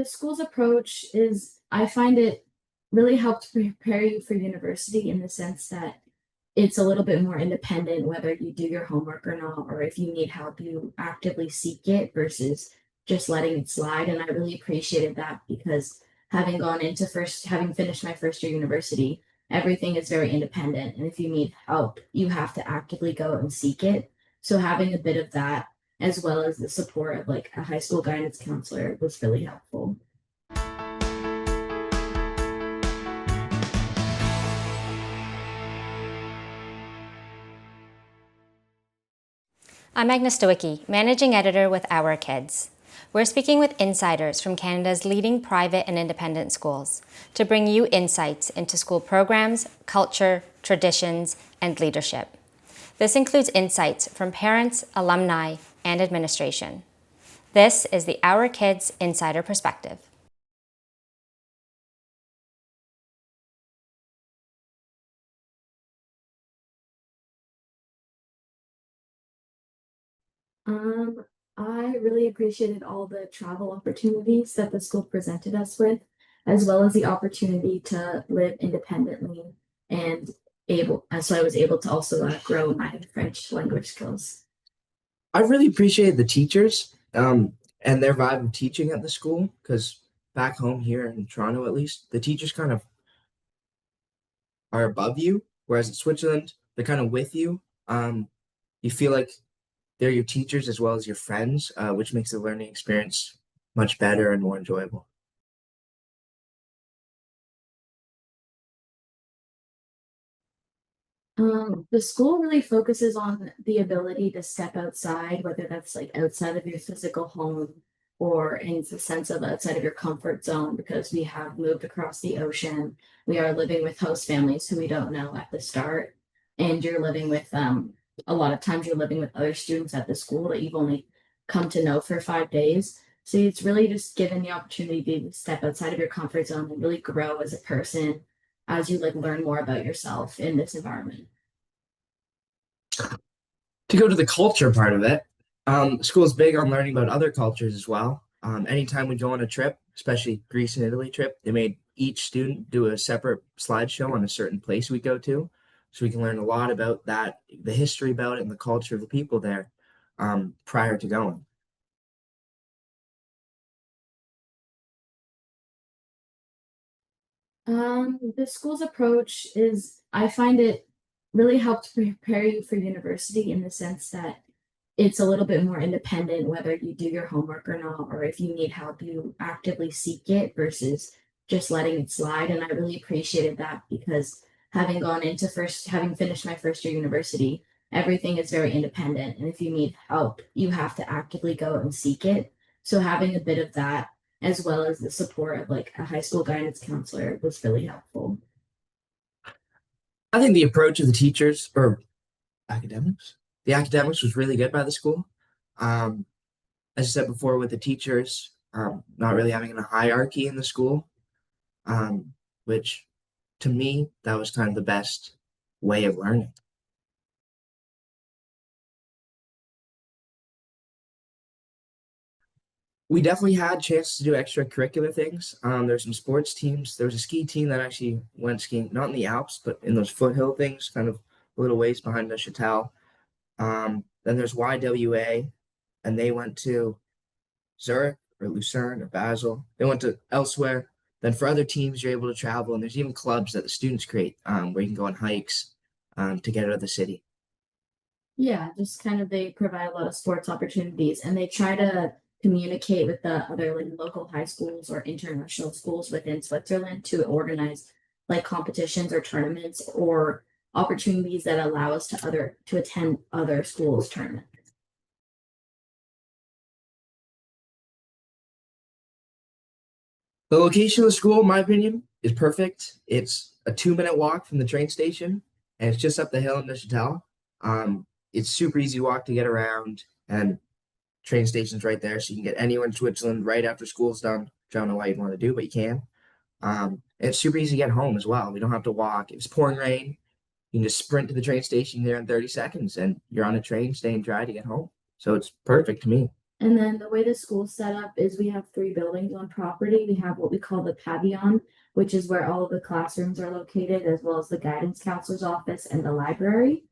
The school's approach is, I find it really helped prepare you for university in the sense that it's a little bit more independent, whether you do your homework or not, or if you need help, you actively seek it versus just letting it slide. And I really appreciated that because having finished my first year university, everything is very independent. And if you need help, you have to actively go and seek it. So having a bit of that, as well as the support of like a high school guidance counselor, was really helpful. I'm Agnes Stowicki, Managing Editor with Our Kids. We're speaking with insiders from Canada's leading private and independent schools to bring you insights into school programs, culture, traditions, and leadership. This includes insights from parents, alumni, and administration. This is the Our Kids Insider Perspective. Um, I really appreciated all the travel opportunities that the school presented us with, as well as the opportunity to live independently and so I was able to also grow my French language skills. I really appreciated the teachers and their vibe of teaching at the school because back home here in Toronto, at least, the teachers kind of are above you, whereas in Switzerland, they're kind of with you. You feel like they're your teachers as well as your friends, which makes the learning experience much better and more enjoyable. The school really focuses on the ability to step outside, whether that's like outside of your physical home or in the sense of outside of your comfort zone, because we have moved across the ocean. We are living with host families who we don't know at the start. And you're living with, a lot of times you're living with other students at the school that you've only come to know for 5 days. So it's really just given the opportunity to step outside of your comfort zone and really grow as a person as you like learn more about yourself in this environment. To go to the culture part of it, school is big on learning about other cultures as well. Anytime we go on a trip, especially Greece and Italy trip, they made each student do a separate slideshow on a certain place we go to. So we can learn a lot about that, the history about it, and the culture of the people there prior to going. The school's approach is, I find it really helped prepare you for university in the sense that it's a little bit more independent, whether you do your homework or not, or if you need help, you actively seek it versus just letting it slide. And I really appreciated that because having finished my first year university, everything is very independent. And if you need help, you have to actively go and seek it. So having a bit of that, as well as the support of like a high school guidance counselor, was really helpful. I think the approach of the teachers or the academics was really good by the school. Um, as I said before, with the teachers, not really having a hierarchy in the school, which to me, that was kind of the best way of learning. We definitely had chances to do extracurricular things. There's some sports teams. There was a ski team that actually went skiing, not in the Alps, but in those foothill things, kind of a little ways behind Neuchatel. Then there's YWA, and they went to Zurich or Lucerne or Basel. They went to elsewhere. Then for other teams, you're able to travel, and there's even clubs that the students create where you can go on hikes to get out of the city. Yeah, just kind of they provide a lot of sports opportunities and they try to communicate with the other like local high schools or international schools within Switzerland to organize like competitions or tournaments or opportunities that allow us to attend other schools' tournaments. The location of the school, in my opinion, is perfect. It's a 2 minute walk from the train station, and it's just up the hill in Neuchâtel. It's super easy walk to get around, and train station's right there, so you can get anywhere in Switzerland right after school's done. Which I don't know why you'd want to do, but you can. And it's super easy to get home as well. We don't have to walk. If it's pouring rain, you can just sprint to the train station there in 30 seconds, and you're on a train staying dry to get home. So it's perfect to me. And then the way the school's set up is we have three buildings on property. We have what we call the pavilion, which is where all of the classrooms are located, as well as the guidance counselor's office and the library.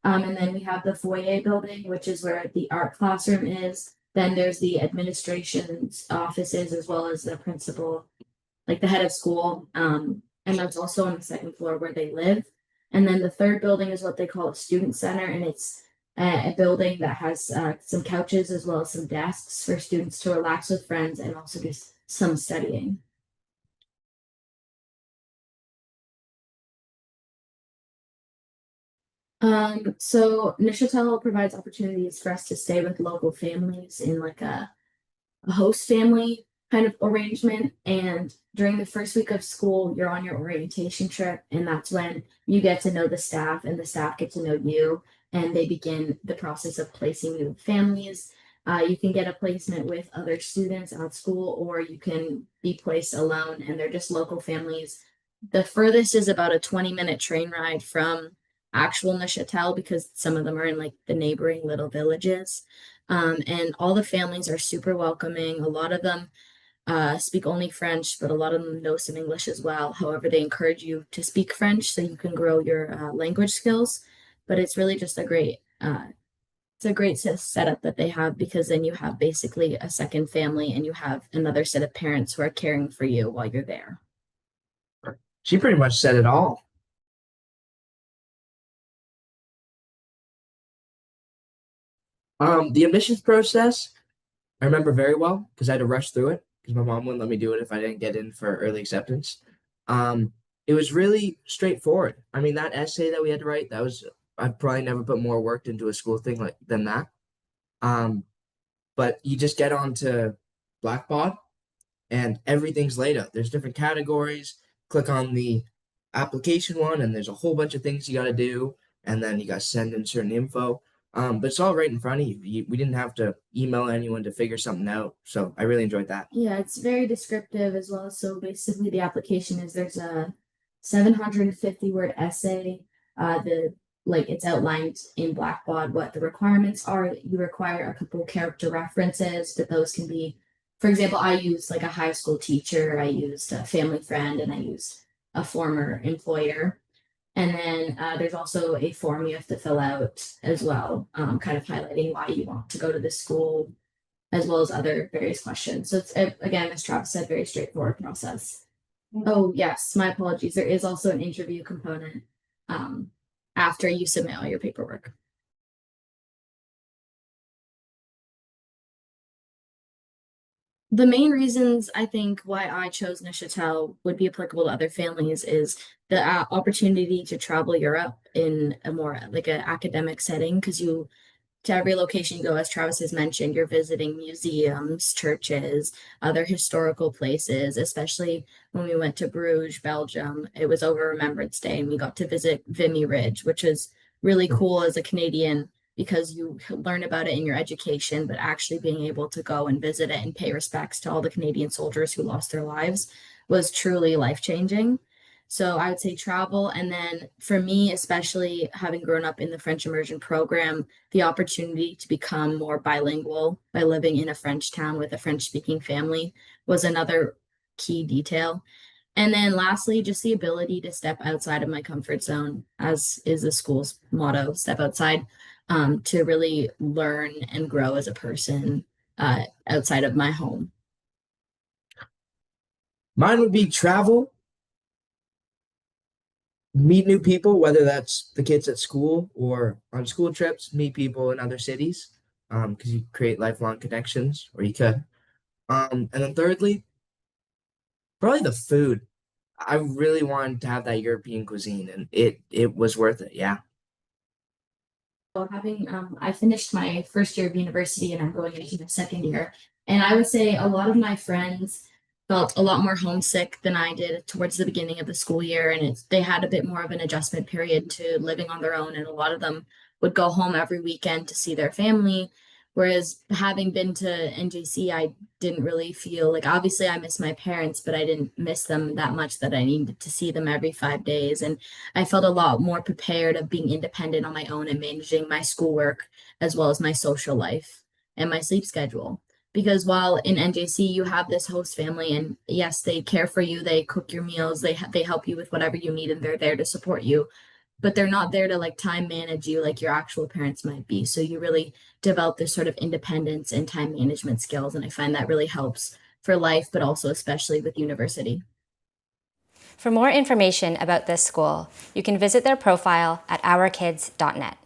And then we have the foyer building, which is where the art classroom is. Then there's the administration's offices, as well as the principal, like the head of school. And that's also on the second floor where they live. And then the third building is what they call a student center, and it's a building that has some couches as well as some desks for students to relax with friends and also do some studying. So Neuchâtel provides opportunities for us to stay with local families in like a host family kind of arrangement. And during the first week of school, you're on your orientation trip, and that's when you get to know the staff and the staff get to know you, and they begin the process of placing you with families. You can get a placement with other students at school, or you can be placed alone, and they're just local families. The furthest is about a 20-minute train ride from actual Neuchâtel because some of them are in like the neighboring little villages. And all the families are super welcoming. A lot of them speak only French, but a lot of them know some English as well. However, they encourage you to speak French so you can grow your language skills. But it's really just it's a great setup that they have because then you have basically a second family and you have another set of parents who are caring for you while you're there. She pretty much said it all. The admissions process, I remember very well because I had to rush through it because my mom wouldn't let me do it if I didn't get in for early acceptance. It was really straightforward. I mean, that essay that we had to write, that was I've probably never put more work into a school thing like than that. Um, but you just get onto Blackboard and everything's laid out. There's different categories. Click on the application one, and there's a whole bunch of things you got to do, and then you got to send in certain info. But it's all right in front of you. We didn't have to email anyone to figure something out, so I really enjoyed that. Yeah, it's very descriptive as well. So basically, the application is there's a 750 word essay. The like it's outlined in Blackbaud what the requirements are. You require a couple character references, but those can be, for example, I used like a high school teacher, I used a family friend, and I used a former employer. And then there's also a form you have to fill out as well, kind of highlighting why you want to go to this school, as well as other various questions. So it's again, as Travis said, very straightforward process. Oh yes, my apologies. There is also an interview component um, after you submit all your paperwork. The main reasons I think why I chose Neuchâtel would be applicable to other families is the opportunity to travel Europe in a more like an academic setting because you to every location you go, as Travis has mentioned, you're visiting museums, churches, other historical places, especially when we went to Bruges, Belgium. It was over Remembrance Day, and we got to visit Vimy Ridge, which is really cool as a Canadian because you learn about it in your education, but actually being able to go and visit it and pay respects to all the Canadian soldiers who lost their lives was truly life-changing. So I would say travel. And then for me, especially having grown up in the French immersion program, the opportunity to become more bilingual by living in a French town with a French speaking family was another key detail. And then lastly, just the ability to step outside of my comfort zone, as is the school's motto, step outside, to really learn and grow as a person outside of my home. Mine would be travel, meet new people, whether that's the kids at school or on school trips, meet people in other cities, because you create lifelong connections, or you could. And then thirdly, probably the food. I really wanted to have that European cuisine, and it was worth it. Yeah. So having I finished my first year of university and I'm going into my second year. And I would say a lot of my friends felt a lot more homesick than I did towards the beginning of the school year. And they had a bit more of an adjustment period to living on their own. And a lot of them would go home every weekend to see their family. Whereas having been to NJC, I didn't really feel like obviously I miss my parents, but I didn't miss them that much that I needed to see them every 5 days. And I felt a lot more prepared of being independent on my own and managing my schoolwork as well as my social life and my sleep schedule. Because while in NJC you have this host family, and yes, they care for you, they cook your meals, they help you with whatever you need, and they're there to support you, but they're not there to like time manage you like your actual parents might be. So you really develop this sort of independence and time management skills, and I find that really helps for life, but also especially with university. For more information about this school, you can visit their profile at ourkids.net.